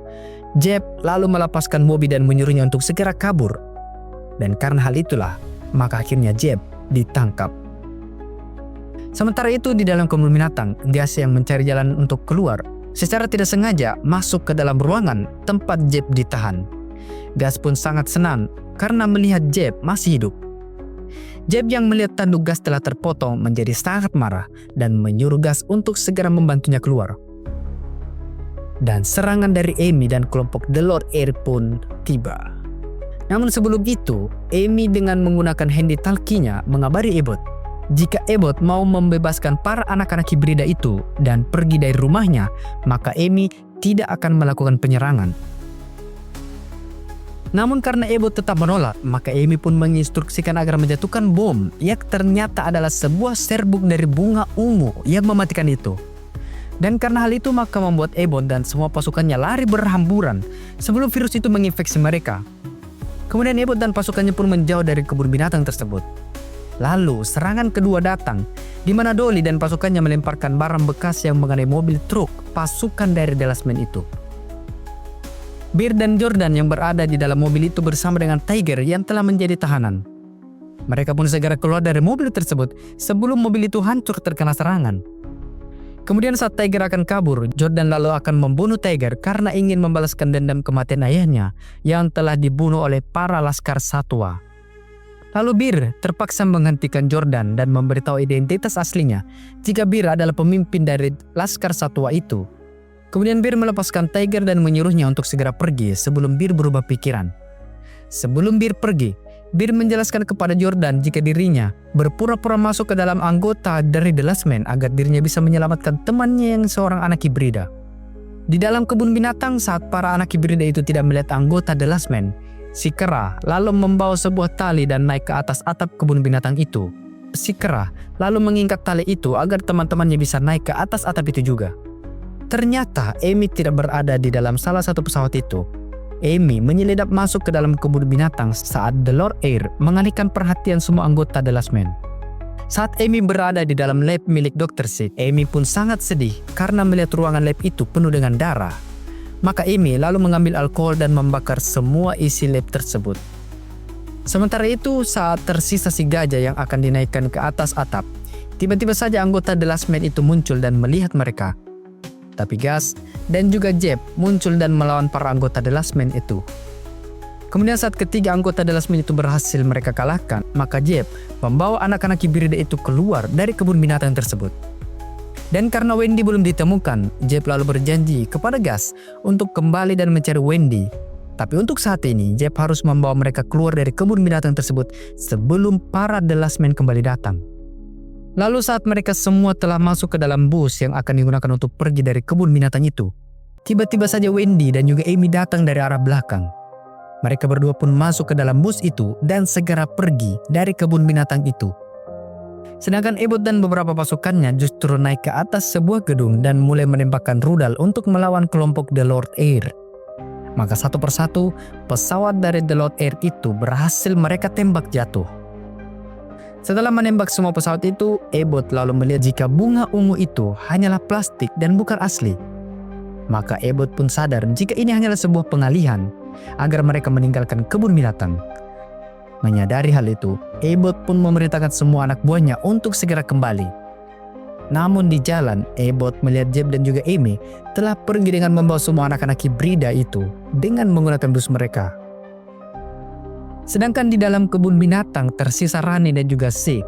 Jeb lalu melepaskan Bobby dan menyuruhnya untuk segera kabur. Dan karena hal itulah, maka akhirnya Jeb ditangkap. Sementara itu di dalam kebun binatang, Gas yang mencari jalan untuk keluar secara tidak sengaja masuk ke dalam ruangan tempat Jeb ditahan. Gas pun sangat senang karena melihat Jeb masih hidup. Jeb yang melihat tanduk Gas telah terpotong menjadi sangat marah dan menyuruh Gas untuk segera membantunya keluar. Dan serangan dari Amy dan kelompok The Lord Air pun tiba. Namun sebelum itu, Amy dengan menggunakan handy talkie-nya mengabari Ebot jika Ebot mau membebaskan para anak-anak hibrida itu dan pergi dari rumahnya, maka Amy tidak akan melakukan penyerangan. Namun karena Ebot tetap menolak, maka Amy pun menginstruksikan agar menjatuhkan bom yang ternyata adalah sebuah serbuk dari bunga ungu yang mematikan itu. Dan karena hal itu maka membuat Ebot dan semua pasukannya lari berhamburan sebelum virus itu menginfeksi mereka. Kemudian Ebot dan pasukannya pun menjauh dari kebun binatang tersebut. Lalu serangan kedua datang, di mana Dolly dan pasukannya melemparkan barang bekas yang mengenai mobil truk pasukan dari The Last Man itu. Bear dan Jordan yang berada di dalam mobil itu bersama dengan Tiger yang telah menjadi tahanan. Mereka pun segera keluar dari mobil tersebut sebelum mobil itu hancur terkena serangan. Kemudian saat Tiger akan kabur, Jordan lalu akan membunuh Tiger karena ingin membalaskan dendam kematian ayahnya yang telah dibunuh oleh para laskar satwa. Lalu Bear terpaksa menghentikan Jordan dan memberitahu identitas aslinya jika Bear adalah pemimpin dari laskar satwa itu. Kemudian Bear melepaskan Tiger dan menyuruhnya untuk segera pergi sebelum Bear berubah pikiran. Sebelum Bear pergi, Bear menjelaskan kepada Jordan jika dirinya berpura-pura masuk ke dalam anggota dari The Last Man agar dirinya bisa menyelamatkan temannya yang seorang anak hibrida. Di dalam kebun binatang saat para anak hibrida itu tidak melihat anggota The Last Man, si kera lalu membawa sebuah tali dan naik ke atas atap kebun binatang itu. Si kera lalu mengikat tali itu agar teman-temannya bisa naik ke atas atap itu juga. Ternyata Amy tidak berada di dalam salah satu pesawat itu. Amy menyelidap masuk ke dalam kebun binatang saat The Lord Air mengalihkan perhatian semua anggota The Last Man. Saat Amy berada di dalam lab milik Dr. Sid, Amy pun sangat sedih karena melihat ruangan lab itu penuh dengan darah. Maka Amy lalu mengambil alkohol dan membakar semua isi lab tersebut. Sementara itu, saat tersisa si gajah yang akan dinaikkan ke atas atap, tiba-tiba saja anggota The Last Man itu muncul dan melihat mereka. Tapi Gas dan juga Jeb muncul dan melawan para anggota The Last Man itu. Kemudian saat ketiga anggota The Last Man itu berhasil mereka kalahkan, maka Jeb membawa anak-anak hibrida itu keluar dari kebun binatang tersebut. Dan karena Wendy belum ditemukan, Jeb lalu berjanji kepada Gas untuk kembali dan mencari Wendy. Tapi untuk saat ini, Jeb harus membawa mereka keluar dari kebun binatang tersebut sebelum para The Last Man kembali datang. Lalu saat mereka semua telah masuk ke dalam bus yang akan digunakan untuk pergi dari kebun binatang itu, tiba-tiba saja Wendy dan juga Amy datang dari arah belakang. Mereka berdua pun masuk ke dalam bus itu dan segera pergi dari kebun binatang itu. Sedangkan Ebot dan beberapa pasukannya justru naik ke atas sebuah gedung dan mulai menembakkan rudal untuk melawan kelompok The Lord Air. Maka satu persatu pesawat dari The Lord Air itu berhasil mereka tembak jatuh. Setelah menembak semua pesawat itu, Ebot lalu melihat jika bunga ungu itu hanyalah plastik dan bukan asli. Maka Ebot pun sadar jika ini hanyalah sebuah pengalihan agar mereka meninggalkan kebun binatang. Menyadari hal itu, Ebot pun memerintahkan semua anak buahnya untuk segera kembali. Namun di jalan, Ebot melihat Jeb dan juga Amy telah pergi dengan membawa semua anak-anak hibrida itu dengan menggunakan bus mereka. Sedangkan di dalam kebun binatang tersisa Rani dan juga Zeke,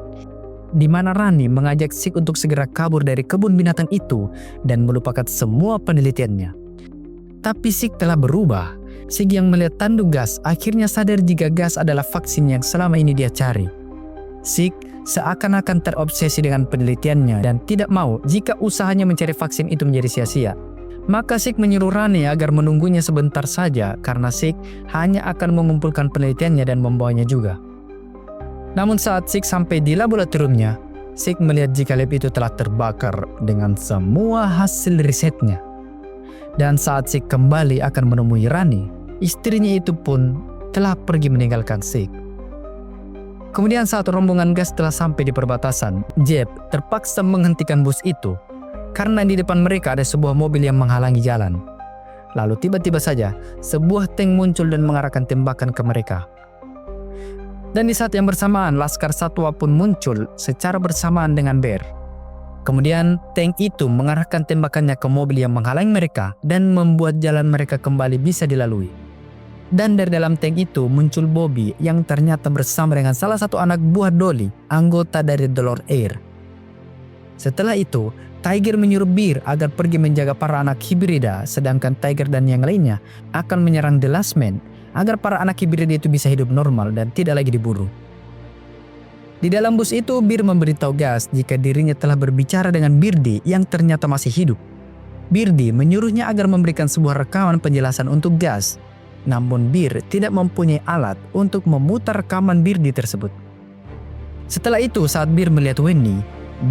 di mana Rani mengajak Zeke untuk segera kabur dari kebun binatang itu dan melupakan semua penelitiannya. Tapi Zeke telah berubah. Zeke yang melihat tanduk gas akhirnya sadar jika gas adalah vaksin yang selama ini dia cari. Zeke seakan-akan terobsesi dengan penelitiannya dan tidak mau jika usahanya mencari vaksin itu menjadi sia-sia. Maka Zeke menyuruh Rani agar menunggunya sebentar saja karena Zeke hanya akan mengumpulkan penelitiannya dan membawanya juga. Namun saat Zeke sampai di laboratoriumnya, Zeke melihat jika lab itu telah terbakar dengan semua hasil risetnya. Dan saat Zeke kembali akan menemui Rani, istrinya itu pun telah pergi meninggalkan Zeke. Kemudian saat rombongan gas telah sampai di perbatasan, Jeb terpaksa menghentikan bus itu karena di depan mereka ada sebuah mobil yang menghalangi jalan. Lalu tiba-tiba saja sebuah tank muncul dan mengarahkan tembakan ke mereka. Dan di saat yang bersamaan, Laskar Satwa pun muncul secara bersamaan dengan Bear. Kemudian tank itu mengarahkan tembakannya ke mobil yang menghalangi mereka dan membuat jalan mereka kembali bisa dilalui. Dan dari dalam tank itu muncul Bobby yang ternyata bersama dengan salah satu anak buah Dolly, anggota dari The Lord Air. Setelah itu, Tiger menyuruh Bear agar pergi menjaga para anak hibrida, sedangkan Tiger dan yang lainnya akan menyerang The Last Man agar para anak hibrida itu bisa hidup normal dan tidak lagi diburu. Di dalam bus itu, Bear memberitahu Gas jika dirinya telah berbicara dengan Birdie yang ternyata masih hidup. Birdie menyuruhnya agar memberikan sebuah rekaman penjelasan untuk Gas, namun Bear tidak mempunyai alat untuk memutar rekaman Birdie tersebut. Setelah itu, saat Bear melihat Wendy,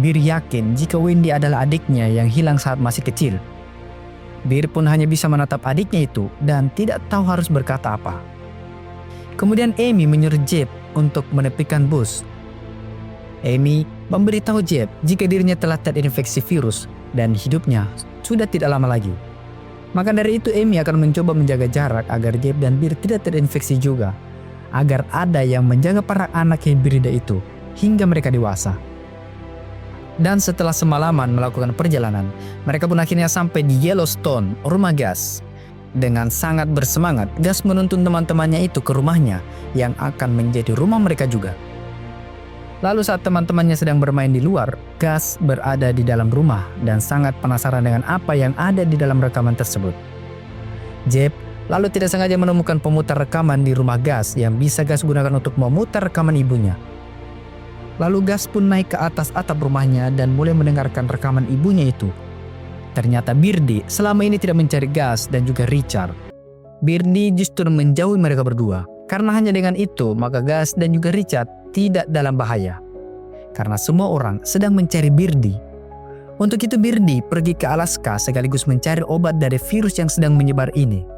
Bear yakin jika Wendy adalah adiknya yang hilang saat masih kecil. Bear pun hanya bisa menatap adiknya itu dan tidak tahu harus berkata apa. Kemudian Amy menyuruh Jeb untuk menepikan bus. Amy memberitahu Jeb jika dirinya telah terinfeksi virus dan hidupnya sudah tidak lama lagi. Maka dari itu Amy akan mencoba menjaga jarak agar Jeb dan Bear tidak terinfeksi juga, agar ada yang menjaga para anak hibrida itu hingga mereka dewasa. Dan setelah semalaman melakukan perjalanan, mereka pun akhirnya sampai di Yellowstone, rumah Gas. Dengan sangat bersemangat, Gas menuntun teman-temannya itu ke rumahnya yang akan menjadi rumah mereka juga. Lalu saat teman-temannya sedang bermain di luar, Gas berada di dalam rumah dan sangat penasaran dengan apa yang ada di dalam rekaman tersebut. Jeb lalu tidak sengaja menemukan pemutar rekaman di rumah Gas yang bisa Gas gunakan untuk memutar rekaman ibunya. Lalu Gas pun naik ke atas atap rumahnya dan mulai mendengarkan rekaman ibunya itu. Ternyata Birdie selama ini tidak mencari Gas dan juga Richard. Birdie justru menjauhi mereka berdua. Karena hanya dengan itu, maka Gas dan juga Richard tidak dalam bahaya. Karena semua orang sedang mencari Birdie. Untuk itu Birdie pergi ke Alaska sekaligus mencari obat dari virus yang sedang menyebar ini.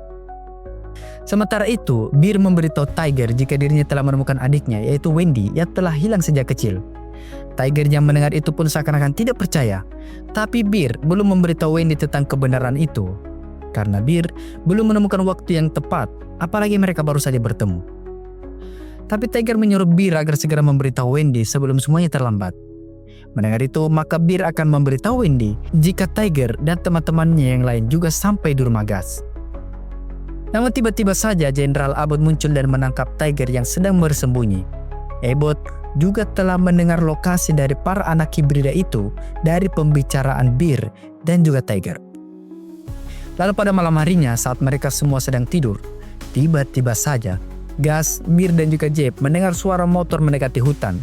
Sementara itu, Bear memberitahu Tiger jika dirinya telah menemukan adiknya yaitu Wendy yang telah hilang sejak kecil. Tiger yang mendengar itu pun seakan-akan tidak percaya. Tapi Bear belum memberitahu Wendy tentang kebenaran itu. Karena Bear belum menemukan waktu yang tepat, apalagi mereka baru saja bertemu. Tapi Tiger menyuruh Bear agar segera memberitahu Wendy sebelum semuanya terlambat. Mendengar itu, maka Bear akan memberitahu Wendy jika Tiger dan teman-temannya yang lain juga sampai di rumah Gas. Namun tiba-tiba saja Jenderal Abbott muncul dan menangkap Tiger yang sedang bersembunyi. Abbott juga telah mendengar lokasi dari para anak hibrida itu dari pembicaraan Bear dan juga Tiger. Lalu pada malam harinya saat mereka semua sedang tidur, tiba-tiba saja Gas, Bear dan juga Jeb mendengar suara motor mendekati hutan.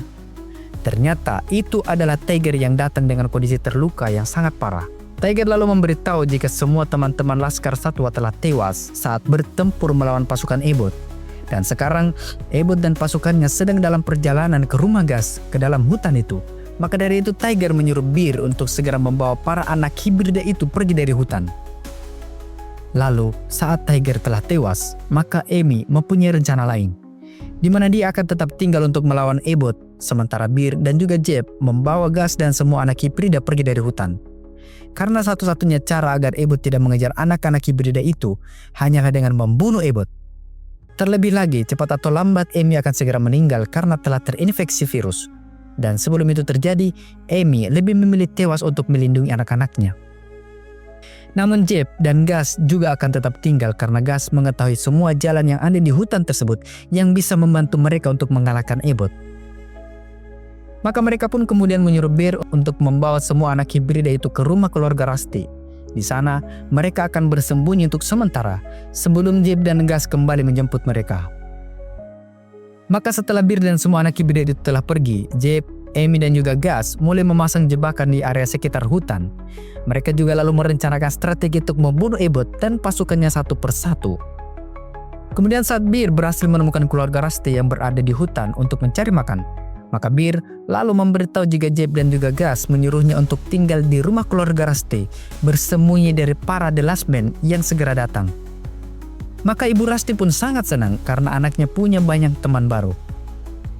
Ternyata itu adalah Tiger yang datang dengan kondisi terluka yang sangat parah. Tiger lalu memberitahu jika semua teman-teman Laskar Satwa telah tewas saat bertempur melawan pasukan Abbott. Dan sekarang Abbott dan pasukannya sedang dalam perjalanan ke rumah Gas ke dalam hutan itu. Maka dari itu Tiger menyuruh Bear untuk segera membawa para anak hibrida itu pergi dari hutan. Lalu saat Tiger telah tewas, maka Amy mempunyai rencana lain, di mana dia akan tetap tinggal untuk melawan Abbott, sementara Bear dan juga Jeb membawa Gas dan semua anak hibrida pergi dari hutan. Karena satu-satunya cara agar Abbott tidak mengejar anak-anak hibrida itu hanyalah dengan membunuh Abbott. Terlebih lagi, cepat atau lambat Amy akan segera meninggal karena telah terinfeksi virus. Dan sebelum itu terjadi, Amy lebih memilih tewas untuk melindungi anak-anaknya. Namun Jeb dan Gus juga akan tetap tinggal karena Gus mengetahui semua jalan yang ada di hutan tersebut yang bisa membantu mereka untuk mengalahkan Abbott. Maka mereka pun kemudian menyuruh Bear untuk membawa semua anak hibrida itu ke rumah keluarga Rusty. Di sana, mereka akan bersembunyi untuk sementara sebelum Jeb dan Gus kembali menjemput mereka. Maka setelah Bear dan semua anak hibrida itu telah pergi, Jeb, Amy dan juga Gus mulai memasang jebakan di area sekitar hutan. Mereka juga lalu merencanakan strategi untuk membunuh Abbott dan pasukannya satu persatu. Kemudian saat Bear berhasil menemukan keluarga Rusty yang berada di hutan untuk mencari makan, maka Bear lalu memberitahu jika Jeb dan juga Gus menyuruhnya untuk tinggal di rumah keluarga Rusty bersembunyi dari para The Last Man yang segera datang. Maka ibu Rusty pun sangat senang karena anaknya punya banyak teman baru.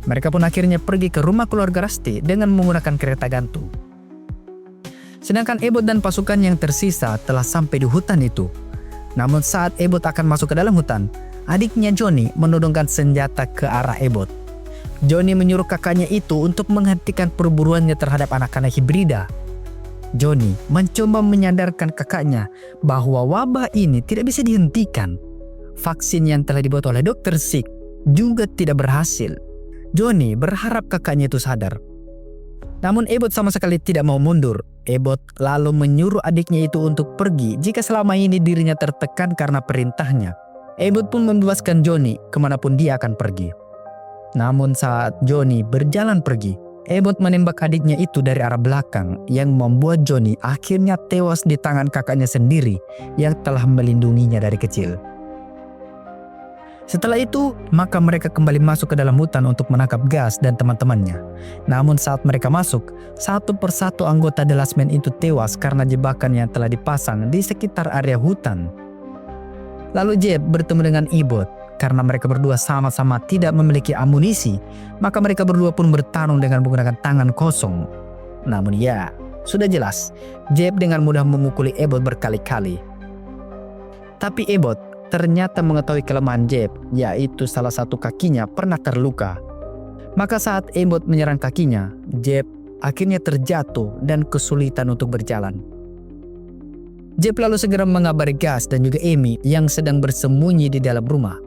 Mereka pun akhirnya pergi ke rumah keluarga Rusty dengan menggunakan kereta gantung. Sedangkan Abbott dan pasukan yang tersisa telah sampai di hutan itu. Namun saat Abbott akan masuk ke dalam hutan, adiknya Johnny menodongkan senjata ke arah Abbott. Johnny menyuruh kakaknya itu untuk menghentikan perburuannya terhadap anak-anak hibrida. Johnny mencoba menyadarkan kakaknya bahwa wabah ini tidak bisa dihentikan. Vaksin yang telah dibuat oleh Dr. Sick juga tidak berhasil. Johnny berharap kakaknya itu sadar. Namun Abbott sama sekali tidak mau mundur. Abbott lalu menyuruh adiknya itu untuk pergi jika selama ini dirinya tertekan karena perintahnya. Abbott pun membebaskan Johnny kemanapun dia akan pergi. Namun saat Johnny berjalan pergi, Abbott menembak adiknya itu dari arah belakang yang membuat Johnny akhirnya tewas di tangan kakaknya sendiri yang telah melindunginya dari kecil. Setelah itu, maka mereka kembali masuk ke dalam hutan untuk menangkap Gus dan teman-temannya. Namun saat mereka masuk, satu persatu anggota The Last Man itu tewas karena jebakan yang telah dipasang di sekitar area hutan. Lalu Jeb bertemu dengan Abbott. Karena mereka berdua sama-sama tidak memiliki amunisi, maka mereka berdua pun bertarung dengan menggunakan tangan kosong. Namun ya, sudah jelas, Jeb dengan mudah memukuli Abbott berkali-kali. Tapi Abbott ternyata mengetahui kelemahan Jeb, yaitu salah satu kakinya pernah terluka. Maka saat Abbott menyerang kakinya, Jeb akhirnya terjatuh dan kesulitan untuk berjalan. Jeb lalu segera mengabari Gus dan juga Amy yang sedang bersembunyi di dalam rumah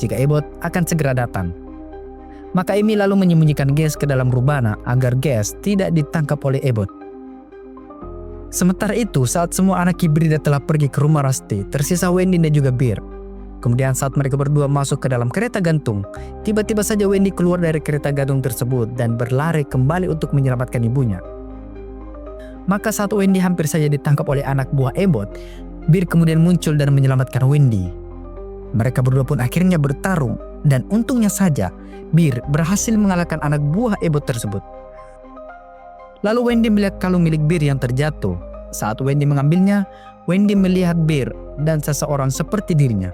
jika Abbott akan segera datang. Maka Amy lalu menyembunyikan Gus ke dalam rubana agar Gus tidak ditangkap oleh Abbott. Sementara itu, saat semua anak hibrida telah pergi ke rumah Rusty, tersisa Wendy dan juga Bear. Kemudian saat mereka berdua masuk ke dalam kereta gantung, tiba-tiba saja Wendy keluar dari kereta gantung tersebut dan berlari kembali untuk menyelamatkan ibunya. Maka saat Wendy hampir saja ditangkap oleh anak buah Abbott, Bear kemudian muncul dan menyelamatkan Wendy. Mereka berdua pun akhirnya bertarung dan untungnya saja Bear berhasil mengalahkan anak buah Abbott tersebut. Lalu Wendy melihat kalung milik Bear yang terjatuh. Saat Wendy mengambilnya, Wendy melihat Bear dan seseorang seperti dirinya.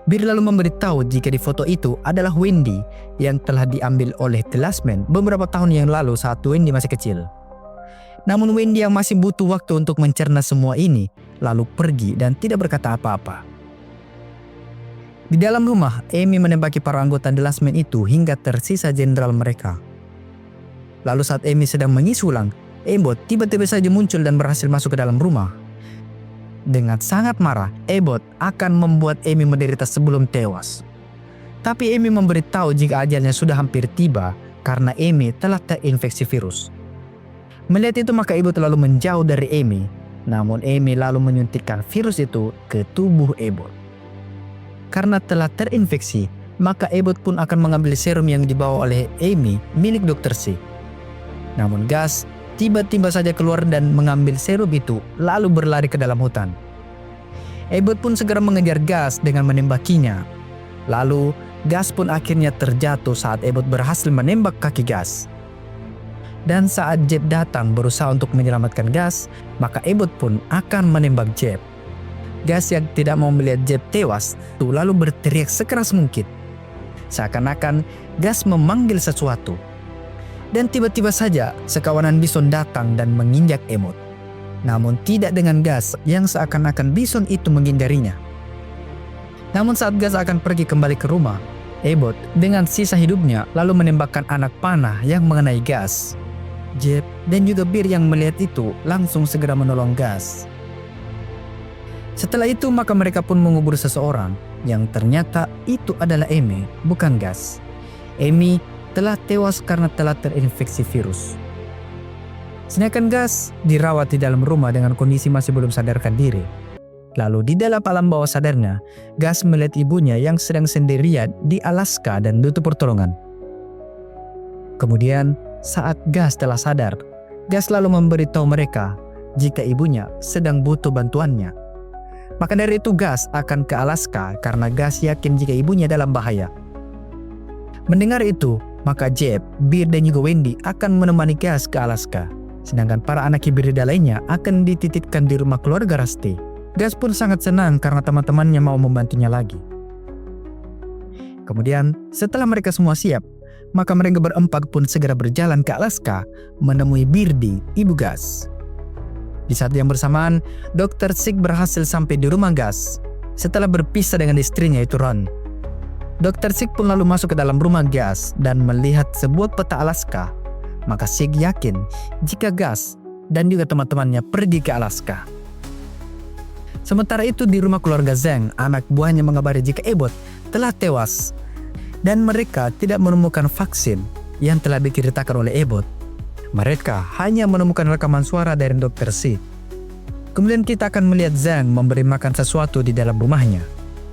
Bear lalu memberitahu jika di foto itu adalah Wendy yang telah diambil oleh The Last Man beberapa tahun yang lalu saat Wendy masih kecil. Namun Wendy yang masih butuh waktu untuk mencerna semua ini, lalu pergi dan tidak berkata apa-apa. Di dalam rumah, Amy menembaki para anggota The Last Man itu hingga tersisa jenderal mereka. Lalu saat Amy sedang mengisi ulang, Abbott tiba-tiba saja muncul dan berhasil masuk ke dalam rumah. Dengan sangat marah, Abbott akan membuat Amy menderita sebelum tewas. Tapi Amy memberitahu jika ajalnya sudah hampir tiba karena Amy telah terinfeksi virus. Melihat itu maka Abbott lalu menjauh dari Amy. Namun Amy lalu menyuntikkan virus itu ke tubuh Abbott. Karena telah terinfeksi, maka Abbott pun akan mengambil serum yang dibawa oleh Amy milik Dr. C. Namun Gus tiba-tiba saja keluar dan mengambil serum itu lalu berlari ke dalam hutan. Abbott pun segera mengejar Gus dengan menembakinya. Lalu Gus pun akhirnya terjatuh saat Abbott berhasil menembak kaki Gus. Dan saat Jeb datang berusaha untuk menyelamatkan Gus, maka Abbott pun akan menembak Jeb. Gus yang tidak mau melihat Jeb tewas tuh lalu berteriak sekeras mungkin. Seakan-akan Gus memanggil sesuatu. Dan tiba-tiba saja sekawanan bison datang dan menginjak Abbott. Namun tidak dengan Gus yang seakan-akan bison itu menghindarinya. Namun saat Gas akan pergi kembali ke rumah, Abbott dengan sisa hidupnya lalu menembakkan anak panah yang mengenai Gas. Jeb dan juga Bir yang melihat itu langsung segera menolong Gas. Setelah itu maka mereka pun mengubur seseorang yang ternyata itu adalah Amy, bukan Gas. Amy telah tewas karena telah terinfeksi virus. Sedangkan Gas dirawat di dalam rumah dengan kondisi masih belum sadarkan diri. Lalu di dalam alam bawah sadarnya, Gas melihat ibunya yang sedang sendirian di Alaska dan butuh pertolongan. Kemudian saat Gas telah sadar, Gas lalu memberitahu mereka jika ibunya sedang butuh bantuannya. Maka dari itu Gas akan ke Alaska karena Gas yakin jika ibunya dalam bahaya. Mendengar itu, maka Jeb, Bir dan juga Wendy akan menemani Gas ke Alaska. Sedangkan para anak hibrid lainnya akan dititipkan di rumah keluarga Rusty. Gas pun sangat senang karena teman-temannya mau membantunya lagi. Kemudian setelah mereka semua siap, maka mereka berempat pun segera berjalan ke Alaska menemui Birdie, ibu Gas. Di saat yang bersamaan, Dr. Sig berhasil sampai di rumah Gas setelah berpisah dengan istrinya itu Ron. Dr. Sig pun lalu masuk ke dalam rumah Gas dan melihat sebuah peta Alaska. Maka Sig yakin jika Gas dan juga teman-temannya pergi ke Alaska. Sementara itu di rumah keluarga Zhang, anak buahnya mengabari jika Abbott telah tewas dan mereka tidak menemukan vaksin yang telah diceritakan oleh Abbott. Mereka hanya menemukan rekaman suara dari Dr. Sig. Kemudian kita akan melihat Zhang memberi makan sesuatu di dalam rumahnya,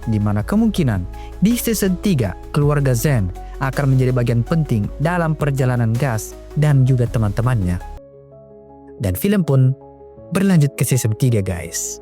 di mana kemungkinan di season 3 keluarga Zhang akan menjadi bagian penting dalam perjalanan Gas dan juga teman-temannya. Dan film pun berlanjut ke season 3 guys.